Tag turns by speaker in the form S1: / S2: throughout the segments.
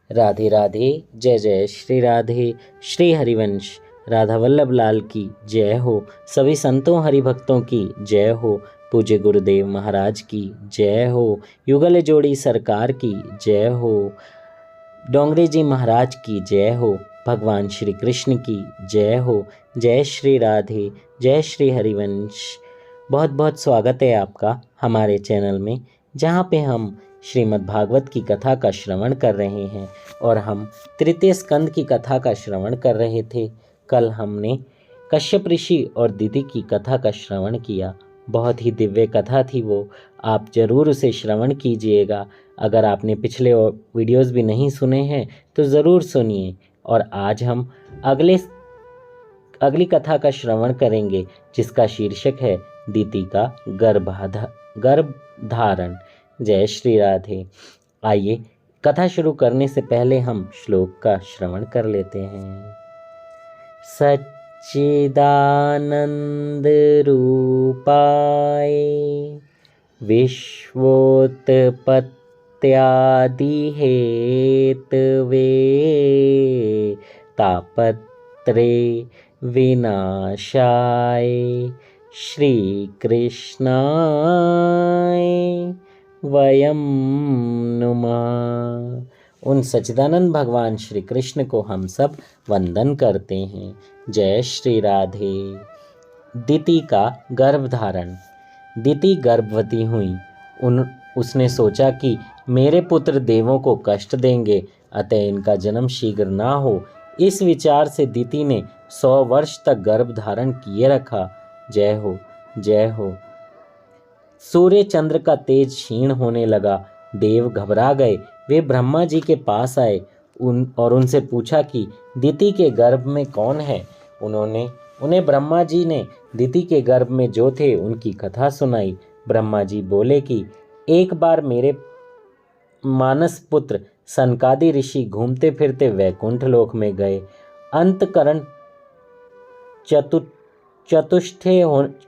S1: राधे राधे। जय जय श्री राधे। श्री हरिवंश राधा वल्लभ लाल की जय हो। सभी संतों हरिभक्तों की जय हो। पूज्य गुरुदेव महाराज की जय हो। युगल जोड़ी सरकार की जय हो। डोंगरे जी महाराज की जय हो। भगवान श्री कृष्ण की जय हो। जय श्री राधे। जय श्री हरिवंश। बहुत बहुत स्वागत है आपका हमारे चैनल में, जहाँ पे हम श्रीमद् भागवत की कथा का श्रवण कर रहे हैं और हम तृतीय स्कंद की कथा का श्रवण कर रहे थे। कल हमने कश्यप ऋषि और दीदी की कथा का श्रवण किया। बहुत ही दिव्य कथा थी वो, आप ज़रूर उसे श्रवण कीजिएगा। अगर आपने पिछले वीडियोस भी नहीं सुने हैं तो ज़रूर सुनिए। और आज हम अगली कथा का श्रवण करेंगे, जिसका शीर्षक है दीति का गर्भधारण। जय श्री राधे। आइए कथा शुरू करने से पहले हम श्लोक का श्रवण कर लेते हैं। सच्चिदानंद रूपाय विश्वोत्पत्त्यादि हेतवे तापत्रे विनाशाय श्री कृष्णाय वयम नुमः। उन सच्चिदानंद भगवान श्री कृष्ण को हम सब वंदन करते हैं। जय श्री राधे। दीति का गर्भधारण। दीति गर्भवती हुई। उसने सोचा कि मेरे पुत्र देवों को कष्ट देंगे, अतः इनका जन्म शीघ्र ना हो। इस विचार से दीति ने 100 वर्ष तक गर्भ धारण किए रखा। जय हो, जय हो। सूर्य चंद्र का तेज क्षीण होने लगा। देव घबरा गए। वे ब्रह्मा जी के पास आए और उनसे पूछा कि दीति के गर्भ में कौन है। उन्हें ब्रह्मा जी ने दीति के गर्भ में जो थे उनकी कथा सुनाई। ब्रह्मा जी बोले कि एक बार मेरे मानस पुत्र सनकादि ऋषि घूमते फिरते वैकुंठ लोक में गए। अंतकरण चतुष्टय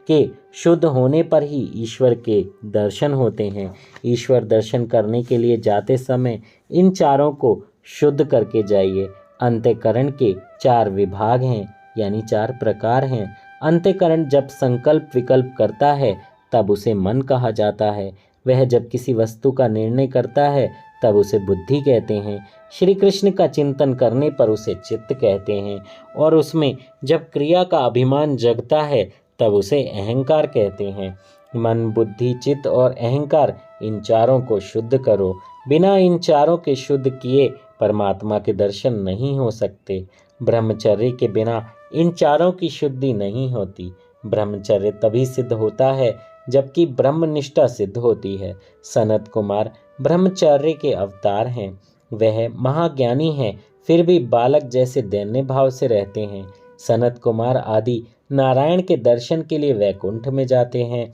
S1: के शुद्ध होने पर ही ईश्वर के दर्शन होते हैं। ईश्वर दर्शन करने के लिए जाते समय इन चारों को शुद्ध करके जाइए। अंतःकरण के 4 विभाग हैं, यानी 4 प्रकार हैं। अंतःकरण जब संकल्प विकल्प करता है तब उसे मन कहा जाता है। वह जब किसी वस्तु का निर्णय करता है तब उसे बुद्धि कहते हैं। श्री कृष्ण का चिंतन करने पर उसे चित्त कहते हैं और उसमें जब क्रिया का अभिमान जगता है तब उसे अहंकार कहते हैं। मन, बुद्धि, चित्त और अहंकार, इन चारों को शुद्ध करो। बिना इन चारों के शुद्ध किए परमात्मा के दर्शन नहीं हो सकते। ब्रह्मचर्य के बिना इन चारों की शुद्धि नहीं होती। ब्रह्मचर्य तभी सिद्ध होता है जबकि ब्रह्मनिष्ठा सिद्ध होती है। सनत कुमार ब्रह्मचर्य के अवतार हैं। वह महाज्ञानी हैं, फिर भी बालक जैसे दैन्य भाव से रहते हैं। सनत कुमार आदि नारायण के दर्शन के लिए वैकुंठ में जाते हैं।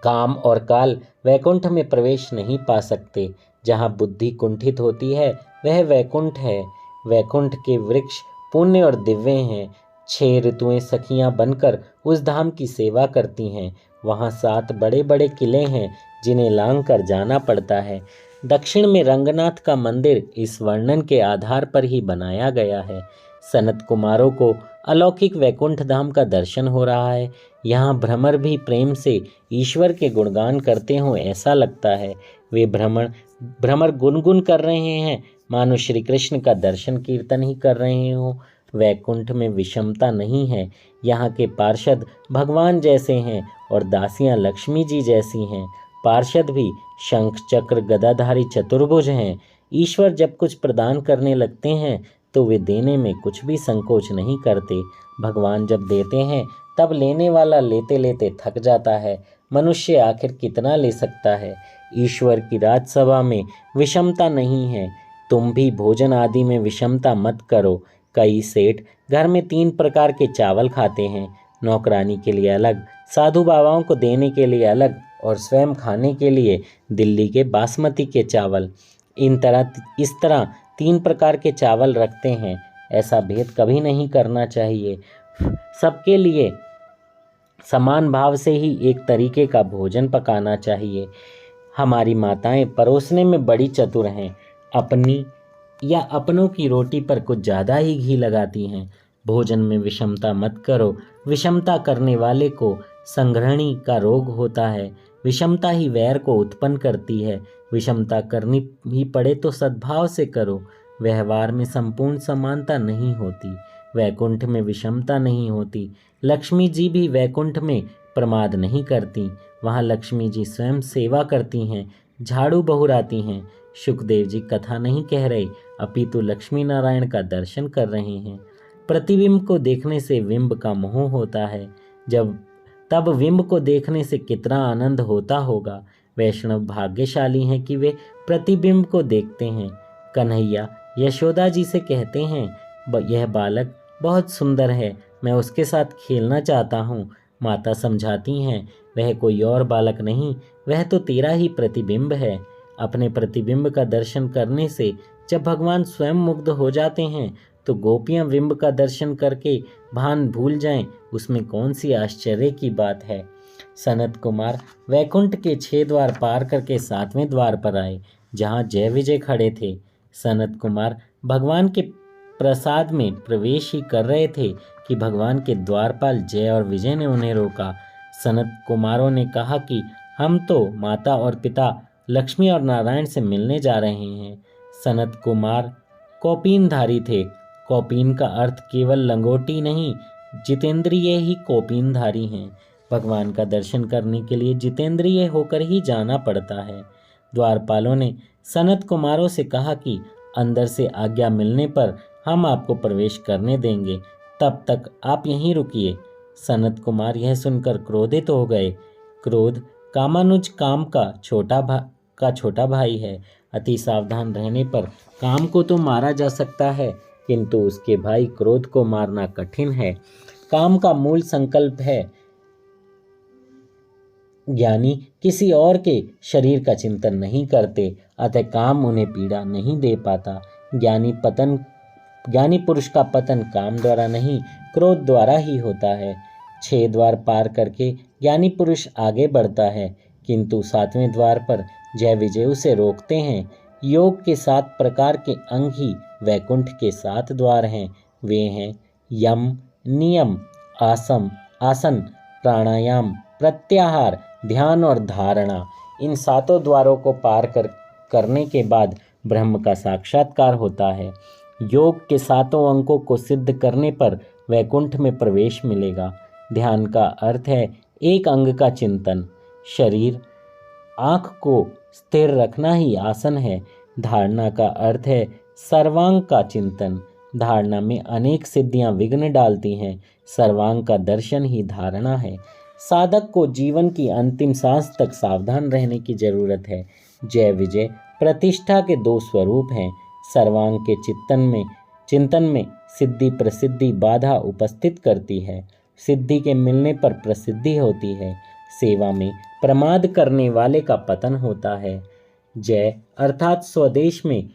S1: काम और काल वैकुंठ में प्रवेश नहीं पा सकते। जहाँ बुद्धि कुंठित होती है वह वैकुंठ है। वैकुंठ के वृक्ष पुण्य और दिव्य हैं। 6 ऋतुएं सखियां बनकर उस धाम की सेवा करती हैं। वहाँ 7 बड़े बड़े किले हैं जिन्हें लांघ कर जाना पड़ता है। दक्षिण में रंगनाथ का मंदिर इस वर्णन के आधार पर ही बनाया गया है। सनत कुमारों को अलौकिक वैकुंठ धाम का दर्शन हो रहा है। यहाँ भ्रमर भी प्रेम से ईश्वर के गुणगान करते हों ऐसा लगता है। वे भ्रमर गुनगुन कर रहे हैं, मानो श्री कृष्ण का दर्शन कीर्तन ही कर रहे हों। वैकुंठ में विषमता नहीं है। यहाँ के पार्षद भगवान जैसे हैं और दासियाँ लक्ष्मी जी जैसी हैं। पार्षद भी शंख चक्र गदाधारी चतुर्भुज हैं। ईश्वर जब कुछ प्रदान करने लगते हैं तो वे देने में कुछ भी संकोच नहीं करते। भगवान जब देते हैं तब लेने वाला लेते लेते थक जाता है। मनुष्य आखिर कितना ले सकता है। ईश्वर की राजसभा में विषमता नहीं है। तुम भी भोजन आदि में विषमता मत करो। कई सेठ घर में 3 प्रकार के चावल खाते हैं, नौकरानी के लिए अलग, साधु बाबाओं को देने के लिए अलग और स्वयं खाने के लिए दिल्ली के बासमती के चावल। इस तरह 3 प्रकार के चावल रखते हैं। ऐसा भेद कभी नहीं करना चाहिए। सबके लिए समान भाव से ही एक तरीके का भोजन पकाना चाहिए। हमारी माताएं परोसने में बड़ी चतुर हैं। अपनी या अपनों की रोटी पर कुछ ज़्यादा ही घी लगाती हैं। भोजन में विषमता मत करो। विषमता करने वाले को संग्रहणी का रोग होता है। विषमता ही वैर को उत्पन्न करती है। विषमता करनी ही पड़े तो सद्भाव से करो। व्यवहार में संपूर्ण समानता नहीं होती। वैकुंठ में विषमता नहीं होती। लक्ष्मी जी भी वैकुंठ में प्रमाद नहीं करती। वहाँ लक्ष्मी जी स्वयं सेवा करती हैं, झाड़ू बहुराती हैं। सुखदेव जी कथा नहीं कह रहे, अपितु लक्ष्मी नारायण का दर्शन कर रहे हैं। प्रतिबिंब को देखने से बिंब का मोह होता है। तब बिंब को देखने से कितना आनंद होता होगा। वैष्णव भाग्यशाली हैं कि वे प्रतिबिंब को देखते हैं। कन्हैया यशोदा जी से कहते हैं, यह बालक बहुत सुंदर है, मैं उसके साथ खेलना चाहता हूँ। माता समझाती हैं, वह कोई और बालक नहीं, वह तो तेरा ही प्रतिबिंब है। अपने प्रतिबिंब का दर्शन करने से जब भगवान स्वयं मुग्ध हो जाते हैं तो गोपियां बिंब का दर्शन करके भान भूल जाएं, उसमें कौन सी आश्चर्य की बात है। सनत कुमार वैकुंठ के 6 द्वार पार करके 7वें द्वार पर आए, जहां जय विजय खड़े थे। सनत कुमार भगवान के प्रसाद में प्रवेश ही कर रहे थे कि भगवान के द्वारपाल जय और विजय ने उन्हें रोका। सनत कुमारों ने कहा कि हम तो माता और पिता लक्ष्मी और नारायण से मिलने जा रहे हैं। सनत कुमार कौपीनधारी थे। कौपीन का अर्थ केवल लंगोटी नहीं, जितेंद्रिय ही कौपीनधारी हैं। भगवान का दर्शन करने के लिए जितेंद्रिय होकर ही जाना पड़ता है। द्वारपालों ने सनत कुमारों से कहा कि अंदर से आज्ञा मिलने पर हम आपको प्रवेश करने देंगे, तब तक आप यहीं रुकिए। सनत कुमार यह सुनकर क्रोधित हो गए। क्रोध कामानुज काम का छोटा भाई है। अति सावधान रहने पर काम को तो मारा जा सकता है, किंतु उसके भाई क्रोध को मारना कठिन है। काम का मूल संकल्प है। ज्ञानी किसी और के शरीर का चिंतन नहीं करते, अतः काम उन्हें पीड़ा नहीं दे पाता। ज्ञानी पुरुष का पतन काम द्वारा नहीं, क्रोध द्वारा ही होता है। 6 द्वार पार करके ज्ञानी पुरुष आगे बढ़ता है, किंतु 7वें द्वार पर जय विजय उसे रोकते हैं। योग के 7 प्रकार के अंग ही वैकुंठ के 7 द्वार हैं। वे हैं यम, नियम, आसन, प्राणायाम, प्रत्याहार, ध्यान और धारणा। इन 7 द्वारों को पार करने के बाद ब्रह्म का साक्षात्कार होता है। योग के 7 अंकों को सिद्ध करने पर वैकुंठ में प्रवेश मिलेगा। ध्यान का अर्थ है एक अंग का चिंतन। शरीर आँख को स्थिर रखना ही आसन है। धारणा का अर्थ है सर्वांग का चिंतन। धारणा में अनेक सिद्धियां विघ्न डालती हैं। सर्वांग का दर्शन ही धारणा है। साधक को जीवन की अंतिम सांस तक सावधान रहने की जरूरत है। जय विजय प्रतिष्ठा के 2 स्वरूप हैं। सर्वांग के चिंतन में सिद्धि प्रसिद्धि बाधा उपस्थित करती है। सिद्धि के मिलने पर प्रसिद्धि होती है। सेवा में प्रमाद करने वाले का पतन होता है। जय अर्थात स्वदेश में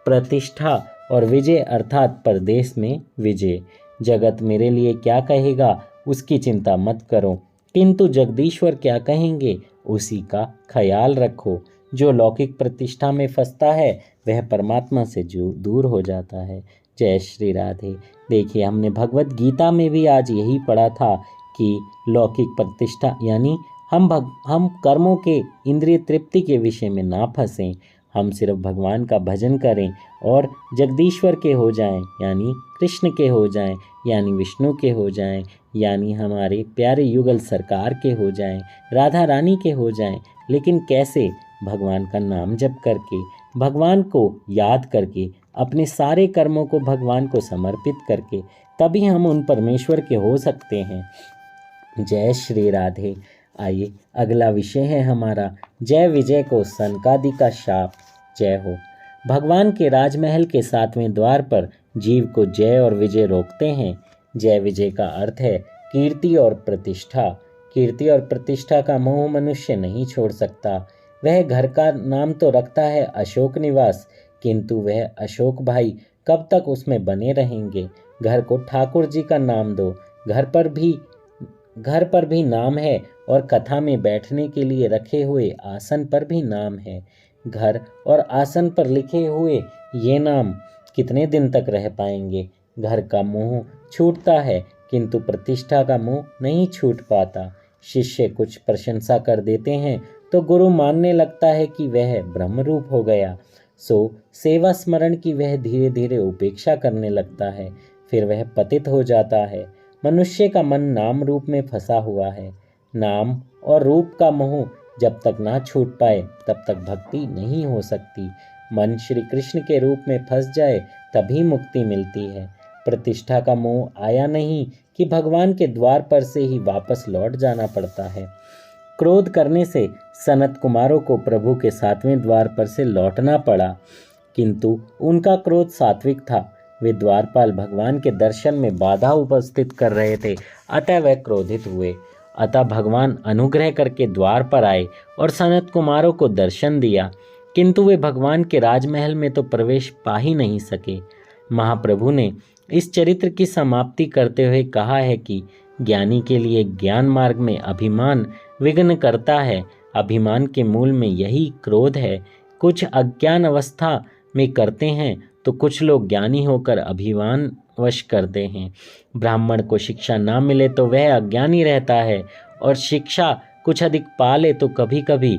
S1: प्रतिष्ठा और विजय अर्थात परदेश में विजय। जगत मेरे लिए क्या कहेगा उसकी चिंता मत करो, किंतु जगदीश्वर क्या कहेंगे उसी का ख्याल रखो। जो लौकिक प्रतिष्ठा में फंसता है वह परमात्मा से जो दूर हो जाता है। जय श्री राधे। देखिए, हमने भगवत गीता में भी आज यही पढ़ा था कि लौकिक प्रतिष्ठा यानी हम कर्मों के इंद्रिय तृप्ति के विषय में ना फंसें। हम सिर्फ भगवान का भजन करें और जगदीश्वर के हो जाएं, यानी कृष्ण के हो जाएं, यानी विष्णु के हो जाएं, यानी हमारे प्यारे युगल सरकार के हो जाएं, राधा रानी के हो जाएं। लेकिन कैसे? भगवान का नाम जप करके, भगवान को याद करके, अपने सारे कर्मों को भगवान को समर्पित करके, तभी हम उन परमेश्वर के हो सकते हैं। जय श्री राधे। आइए, अगला विषय है हमारा जय विजय को सनकादि का शाप। जय हो। भगवान के राजमहल के 7वें द्वार पर जीव को जय और विजय रोकते हैं। जय विजय का अर्थ है कीर्ति और प्रतिष्ठा। कीर्ति और प्रतिष्ठा का मोह मनुष्य नहीं छोड़ सकता। वह घर का नाम तो रखता है अशोक निवास, किंतु वह अशोक भाई कब तक उसमें बने रहेंगे। घर को ठाकुर जी का नाम दो। घर पर भी नाम है और कथा में बैठने के लिए रखे हुए आसन पर भी नाम है। घर और आसन पर लिखे हुए ये नाम कितने दिन तक रह पाएंगे। घर का मोह छूटता है किंतु प्रतिष्ठा का मोह नहीं छूट पाता। शिष्य कुछ प्रशंसा कर देते हैं तो गुरु मानने लगता है कि वह ब्रह्मरूप हो गया। सो सेवा स्मरण की वह धीरे धीरे उपेक्षा करने लगता है, फिर वह पतित हो जाता है। मनुष्य का मन नाम रूप में फंसा हुआ है। नाम और रूप का मोह जब तक ना छूट पाए तब तक भक्ति नहीं हो सकती। मन श्री कृष्ण के रूप में फंस जाए तभी मुक्ति मिलती है। प्रतिष्ठा का मोह आया नहीं कि भगवान के द्वार पर से ही वापस लौट जाना पड़ता है। क्रोध करने से सनत कुमारों को प्रभु के 7वें द्वार पर से लौटना पड़ा, किंतु उनका क्रोध सात्विक था। वे द्वारपाल भगवान के दर्शन में बाधा उपस्थित कर रहे थे, अतः वह क्रोधित हुए। अतः भगवान अनुग्रह करके द्वार पर आए और सनत कुमारों को दर्शन दिया, किंतु वे भगवान के राजमहल में तो प्रवेश पा ही नहीं सके। महाप्रभु ने इस चरित्र की समाप्ति करते हुए कहा है कि ज्ञानी के लिए ज्ञान मार्ग में अभिमान विघ्न करता है। अभिमान के मूल में यही क्रोध है। कुछ अज्ञान अवस्था में करते हैं तो कुछ लोग ज्ञानी होकर अभिमान वश करते हैं। ब्राह्मण को शिक्षा ना मिले तो वह अज्ञानी रहता है और शिक्षा कुछ अधिक पा ले तो कभी कभी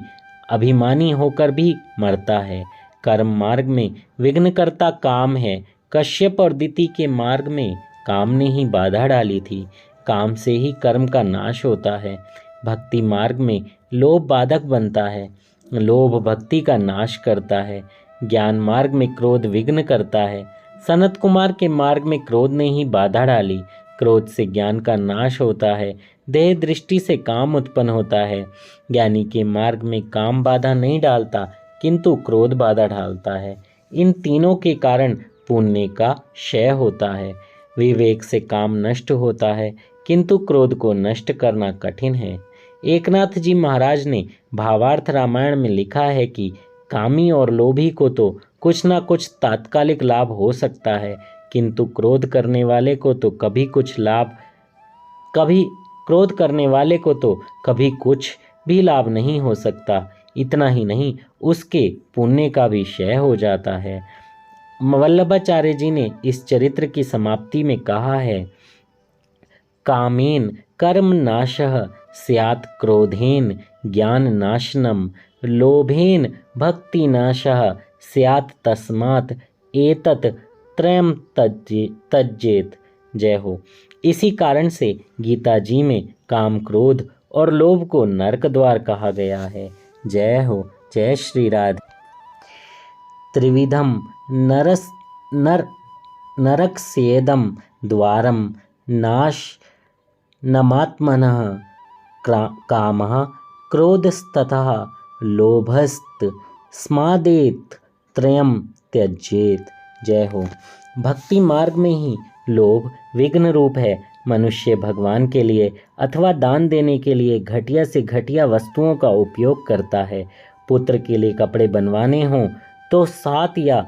S1: अभिमानी होकर भी मरता है। कर्म मार्ग में विघ्नकर्ता काम है। कश्यप और दिति के मार्ग में काम ने ही बाधा डाली थी। काम से ही कर्म का नाश होता है। भक्ति मार्ग में लोभ बाधक बनता है। लोभ भक्ति का नाश करता है। ज्ञान मार्ग में क्रोध विघ्न करता है। सनत कुमार के मार्ग में क्रोध ने ही बाधा डाली। क्रोध से ज्ञान का नाश होता है। देह दृष्टि से काम उत्पन्न होता है। ज्ञानी के मार्ग में काम बाधा नहीं डालता किंतु क्रोध बाधा डालता है। इन तीनों के कारण पुण्य का क्षय होता है। विवेक से काम नष्ट होता है किंतु क्रोध को नष्ट करना कठिन है। एकनाथ जी महाराज ने भावार्थ रामायण में लिखा है कि कामी और लोभी को तो कुछ ना कुछ तात्कालिक लाभ हो सकता है, किंतु क्रोध करने वाले को तो कभी कुछ भी लाभ नहीं हो सकता। इतना ही नहीं, उसके पुण्य का भी क्षय हो जाता है। वल्लभाचार्य जी ने इस चरित्र की समाप्ति में कहा है, कामेन कर्म नाशः स्यात् क्रोधेन ज्ञान नाशनम लोभेन भक्ति नाशः स्यात् तस्मात् एतत् त्रयम् त्यजेत। जय हो। इसी कारण से गीता जी में काम, क्रोध और लोभ को नरक द्वार कहा गया है। जय हो। जय श्री राधे। त्रिविधम नरकस्येदं द्वारं नाशनमात्मनः कामः क्रोधस्तथा लोभस्तस्मादेत त्रयम् त्यजेत। जय हो। भक्ति मार्ग में ही लोभ विघ्न रूप है। मनुष्य भगवान के लिए अथवा दान देने के लिए घटिया से घटिया वस्तुओं का उपयोग करता है। पुत्र के लिए कपड़े बनवाने हों तो 7 या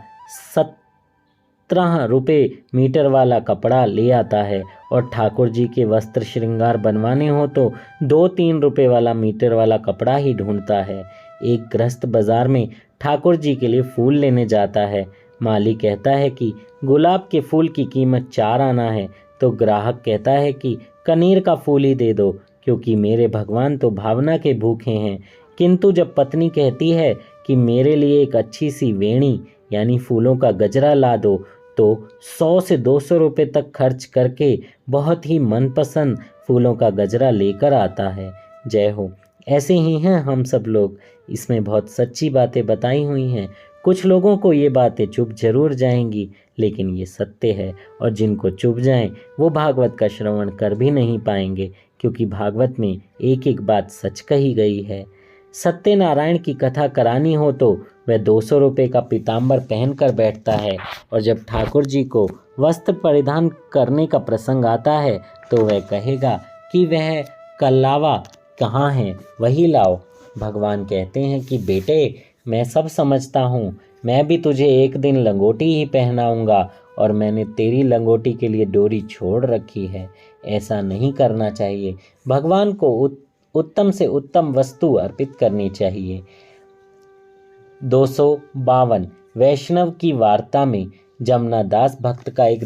S1: 17 रुपये मीटर वाला कपड़ा ले आता है और ठाकुर जी के वस्त्र श्रृंगार बनवाने हो तो 2-3 रुपये वाला मीटर वाला कपड़ा ही ढूंढता है। एक गृहस्थ बाजार में ठाकुर जी के लिए फूल लेने जाता है। माली कहता है कि गुलाब के फूल की कीमत 4 आना है, तो ग्राहक कहता है कि कनेर का फूल ही दे दो, क्योंकि मेरे भगवान तो भावना के भूखे हैं। किंतु जब पत्नी कहती है कि मेरे लिए एक अच्छी सी वेणी यानी फूलों का गजरा ला दो, तो 100 से 200 रुपये तक खर्च करके बहुत ही मनपसंद फूलों का गजरा लेकर आता है। जय हो। ऐसे ही हैं हम सब लोग। इसमें बहुत सच्ची बातें बताई हुई हैं। कुछ लोगों को ये बातें चुभ जरूर जाएंगी, लेकिन ये सत्य है, और जिनको चुभ जाएं वो भागवत का श्रवण कर भी नहीं पाएंगे, क्योंकि भागवत में एक एक बात सच कही गई है। सत्यनारायण की कथा करानी हो तो वह 200 रुपये का पीताम्बर पहनकर बैठता है, और जब ठाकुर जी को वस्त्र परिधान करने का प्रसंग आता है तो वह कहेगा कि वह कल्लावा कहाँ है, वही लाओ। भगवान कहते हैं कि बेटे, मैं सब समझता हूँ, मैं भी तुझे एक दिन लंगोटी ही पहनाऊंगा, और मैंने तेरी लंगोटी के लिए डोरी छोड़ रखी है। ऐसा नहीं करना चाहिए। भगवान को उत्तम से उत्तम वस्तु अर्पित करनी चाहिए। 252 वैष्णव की वार्ता में जमुना दास भक्त का एक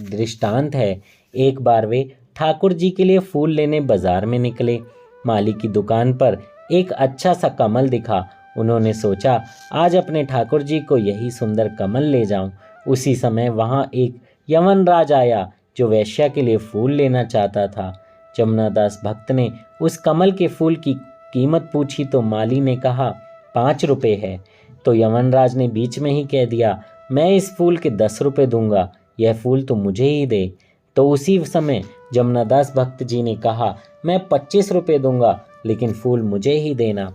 S1: दृष्टांत है। एक बार वे ठाकुर जी के लिए फूल लेने बाजार में निकले। माली की दुकान पर एक अच्छा सा कमल दिखा। उन्होंने सोचा आज अपने ठाकुर जी को यही सुंदर कमल ले जाऊं। उसी समय वहां एक यमनराज आया जो वेश्या के लिए फूल लेना चाहता था। जमुना दास भक्त ने उस कमल के फूल की कीमत पूछी तो माली ने कहा 5 रुपये है। तो यमनराज ने बीच में ही कह दिया मैं इस फूल के 10 रुपये दूंगा, यह फूल तो मुझे ही दे। तो उसी समय जमुना दास भक्त जी ने कहा मैं 25 रुपये दूंगा, लेकिन फूल मुझे ही देना।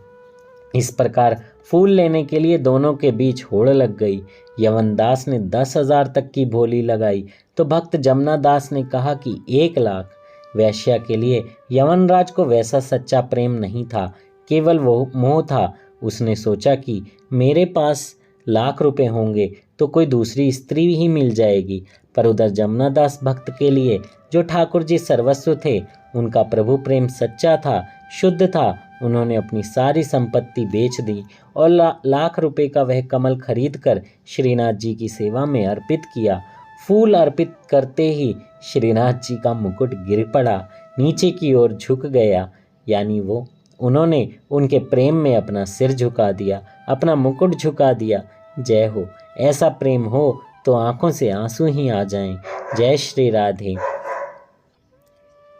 S1: इस प्रकार फूल लेने के लिए दोनों के बीच होड़ लग गई। यमन दास ने 10,000 तक की बोली लगाई तो भक्त जमुना दास ने कहा कि 1 लाख। वैश्या के लिए यमनराज को वैसा सच्चा प्रेम नहीं था, केवल वो मोह था। उसने सोचा कि मेरे पास लाख रुपए होंगे तो कोई दूसरी स्त्री ही मिल जाएगी। पर उधर जमुना दास भक्त के लिए जो ठाकुर जी सर्वस्व थे, उनका प्रभु प्रेम सच्चा था, शुद्ध था। उन्होंने अपनी सारी संपत्ति बेच दी और लाख रुपए का वह कमल खरीद कर श्रीनाथ जी की सेवा में अर्पित किया। फूल अर्पित करते ही श्रीनाथ जी का मुकुट गिर पड़ा, नीचे की ओर झुक गया, यानी उन्होंने उनके प्रेम में अपना सिर झुका दिया, अपना मुकुट झुका दिया। जय हो, ऐसा प्रेम हो तो आंखों से आंसू ही आ जाएं। जय श्री राधे।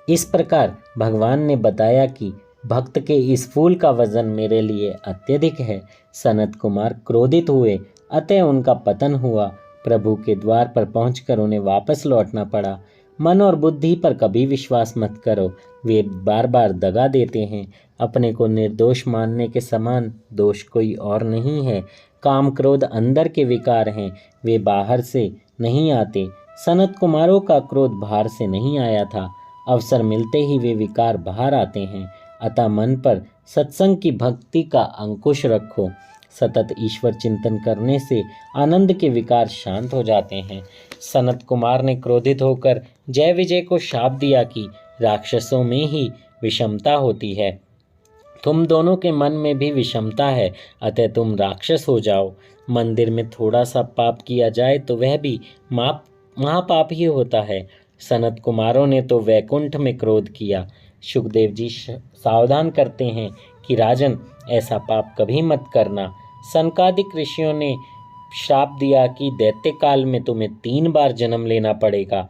S1: इस प्रकार भगवान ने बताया कि भक्त के इस फूल का वजन मेरे लिए अत्यधिक है। सनत कुमार क्रोधित हुए, अतः उनका पतन हुआ। प्रभु के द्वार पर पहुंचकर उन्हें वापस लौटना पड़ा। मन और बुद्धि पर कभी विश्वास मत करो, वे बार बार दगा देते हैं। अपने को निर्दोष मानने के समान दोष कोई और नहीं है। काम क्रोध अंदर के विकार हैं, वे बाहर से नहीं आते। सनत कुमारों का क्रोध बाहर से नहीं आया था, अवसर मिलते ही वे विकार बाहर आते हैं। अतः मन पर सत्संग की भक्ति का अंकुश रखो। सतत ईश्वर चिंतन करने से आनंद के विकार शांत हो जाते हैं। सनत कुमार ने क्रोधित होकर जय विजय को शाप दिया कि राक्षसों में ही विषमता होती है, तुम दोनों के मन में भी विषमता है, अतः तुम राक्षस हो जाओ। मंदिर में थोड़ा सा पाप किया जाए तो वह भी महापाप ही होता है। सनत कुमारों ने तो वैकुंठ में क्रोध किया। सुखदेव जी सावधान करते हैं कि राजन, ऐसा पाप कभी मत करना। सनकादिक ऋषियों ने श्राप दिया कि दैत्य काल में तुम्हें 3 बार जन्म लेना पड़ेगा।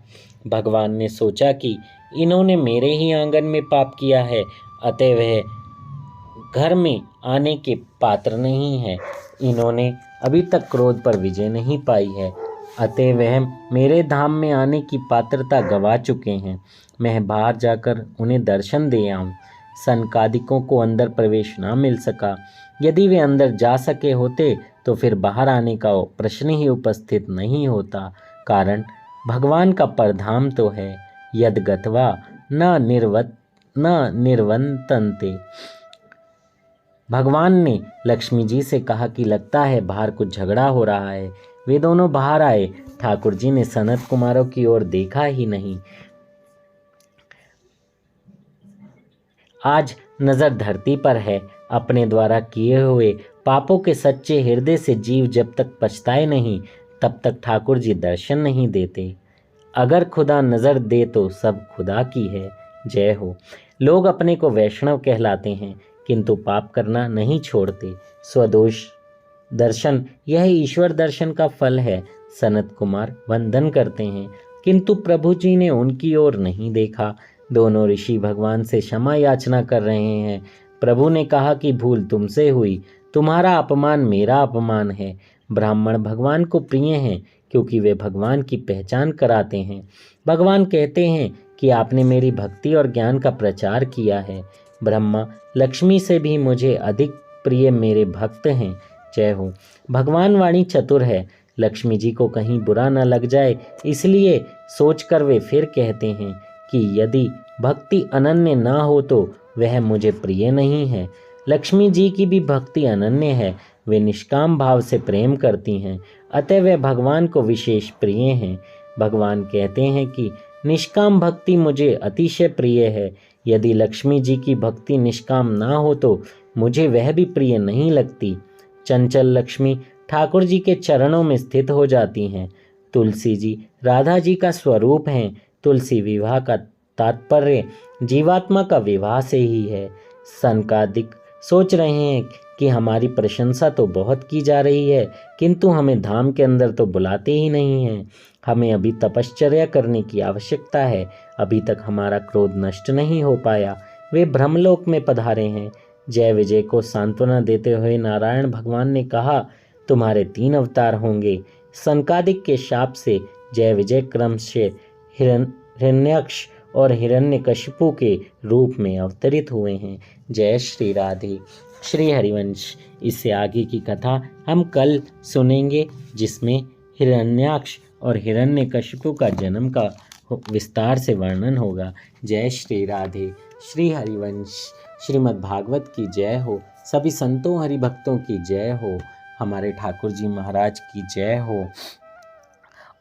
S1: भगवान ने सोचा कि इन्होंने मेरे ही आंगन में पाप किया है, अतः वह घर में आने के पात्र नहीं है। इन्होंने अभी तक क्रोध पर विजय नहीं पाई है, अतः वह मेरे धाम में आने की पात्रता गवा चुके हैं। मैं बाहर जाकर उन्हें दर्शन दे आऊं। सनकादिकों को अंदर प्रवेश ना मिल सका। यदि वे अंदर जा सके होते तो फिर बाहर आने का प्रश्न ही उपस्थित नहीं होता। कारण भगवान का परधाम तो है, यद गत्वा न निर्वतन्ते। भगवान ने लक्ष्मी जी से कहा कि लगता है बाहर कुछ झगड़ा हो रहा है। वे दोनों बाहर आए। ठाकुर जी ने सनत कुमारों की ओर देखा ही नहीं। आज नज़र धरती पर है। अपने द्वारा किए हुए पापों के सच्चे हृदय से जीव जब तक पछताए नहीं, तब तक ठाकुर जी दर्शन नहीं देते। अगर खुदा नज़र दे तो सब खुदा की है। जय हो। लोग अपने को वैष्णव कहलाते हैं, किंतु पाप करना नहीं छोड़ते। स्वदोष दर्शन यह ईश्वर दर्शन का फल है। सनत कुमार वंदन करते हैं, किंतु प्रभु जी ने उनकी ओर नहीं देखा। दोनों ऋषि भगवान से क्षमा याचना कर रहे हैं। प्रभु ने कहा कि भूल तुमसे हुई, तुम्हारा अपमान मेरा अपमान है। ब्राह्मण भगवान को प्रिय हैं क्योंकि वे भगवान की पहचान कराते हैं। भगवान कहते हैं कि आपने मेरी भक्ति और ज्ञान का प्रचार किया है। ब्रह्मा लक्ष्मी से भी मुझे अधिक प्रिय मेरे भक्त हैं। जय हो। भगवान वाणी चतुर है, लक्ष्मी जी को कहीं बुरा न लग जाए इसलिए सोचकर वे फिर कहते हैं कि यदि भक्ति अनन्य ना हो तो वह मुझे प्रिय नहीं है। लक्ष्मी जी की भी भक्ति अनन्य है, वे निष्काम भाव से प्रेम करती हैं, अतः वे भगवान को विशेष प्रिय हैं। भगवान कहते हैं कि निष्काम भक्ति मुझे अतिशय प्रिय है। यदि लक्ष्मी जी की भक्ति निष्काम ना हो तो मुझे वह भी प्रिय नहीं लगती। चंचल लक्ष्मी ठाकुर जी के चरणों में स्थित हो जाती हैं। तुलसी जी राधा जी का स्वरूप हैं। तुलसी विवाह का तात्पर्य जीवात्मा का विवाह से ही है। सनकादिक सोच रहे हैं कि हमारी प्रशंसा तो बहुत की जा रही है, किंतु हमें धाम के अंदर तो बुलाते ही नहीं हैं। हमें अभी तपश्चर्या करने की आवश्यकता है। अभी तक हमारा क्रोध नष्ट नहीं हो पाया। वे ब्रह्मलोक में पधारे हैं। जय विजय को सांत्वना देते हुए नारायण भगवान ने कहा, तुम्हारे 3 अवतार होंगे। सनकादिक के शाप से जय विजय क्रम से हिरण्याक्ष और हिरण्यकशिपु के रूप में अवतरित हुए हैं। जय श्री राधे। श्री हरिवंश इससे आगे की कथा हम कल सुनेंगे, जिसमें हिरण्याक्ष और हिरण्यकशिपु का जन्म का विस्तार से वर्णन होगा। जय श्री राधे। श्री हरिवंश श्रीमद् भागवत की जय हो। सभी संतों हरिभक्तों की जय हो। हमारे ठाकुर जी महाराज की जय हो।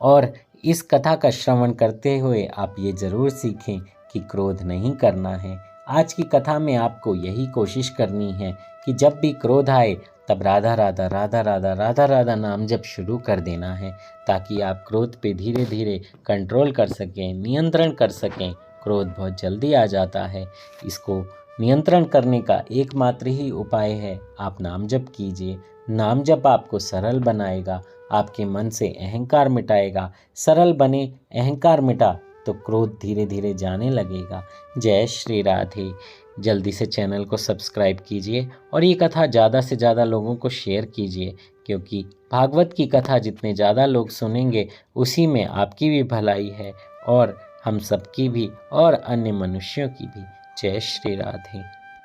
S1: और इस कथा का श्रवण करते हुए आप ये ज़रूर सीखें कि क्रोध नहीं करना है। आज की कथा में आपको यही कोशिश करनी है कि जब भी क्रोध आए तब राधा राधा राधा राधा राधा राधा नाम जप शुरू कर देना है, ताकि आप क्रोध पे धीरे धीरे कंट्रोल कर सकें, नियंत्रण कर सकें। क्रोध बहुत जल्दी आ जाता है। इसको नियंत्रण करने का एकमात्र ही उपाय है, आप नाम जप कीजिए। नाम जप आपको सरल बनाएगा, आपके मन से अहंकार मिटाएगा। सरल बने, अहंकार मिटा तो क्रोध धीरे धीरे जाने लगेगा। जय श्री राधे। जल्दी से चैनल को सब्सक्राइब कीजिए और ये कथा ज़्यादा से ज़्यादा लोगों को शेयर कीजिए, क्योंकि भागवत की कथा जितने ज़्यादा लोग सुनेंगे उसी में आपकी भी भलाई है और हम सबकी भी और अन्य मनुष्यों की भी। जय श्री राधे।